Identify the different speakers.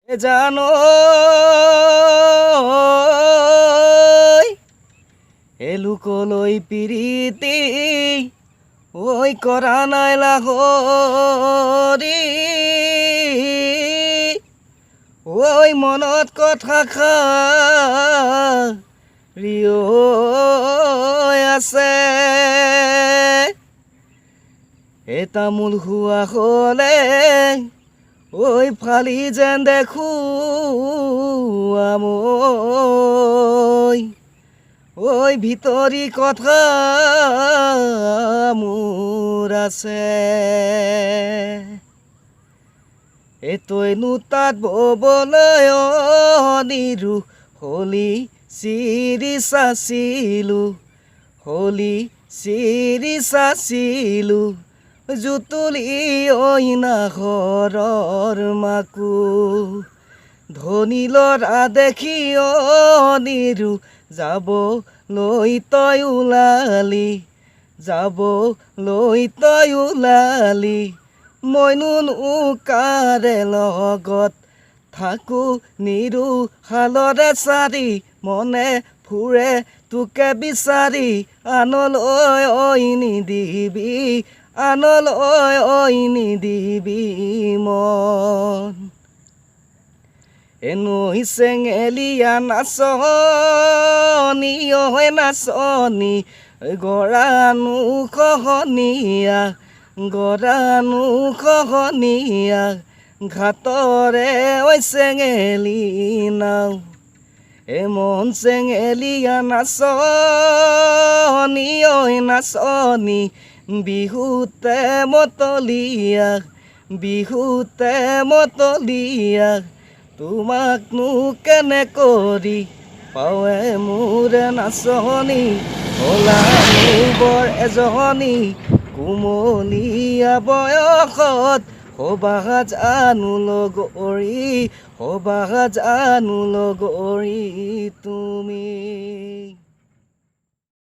Speaker 1: জানো এলুকলৈ পিৰিতি ঐ কৰা নাই লাহৰি ঐ মনত কথা ৰিঅ আছে এ তামোল খোৱা হ'লে ঐ ফালি যেন দেখো আমৈ ঐ ভিতৰি কথা মোৰ আছে তইনো তাত ববলৈ নিৰু হলি চিৰি চাচিলো জুতুলি ঐনা ঘৰৰ মাকো ধনী ল'ৰা দেখি নিৰু যাবলৈ তই ওলালি মইনো কাৰে লগত থাকো নিৰু শালৰে চাৰি মনে ফুৰে তোকে বিচাৰি আনলৈ নিদিবি মন নৈ চেঙেলীয়া নাচনি গৰানো খহনীয়া ঘাটৰে ঐ চেঙেলী নাও মন চেঙেলীয়া নাচনি বিহুতে মতলীয়া তোমাকনো কেনে কৰি পাৱে মোৰে নাচনি হলানো বৰ এজনী কুমলীয়া বয়সত হবা জানো লগৰী তুমি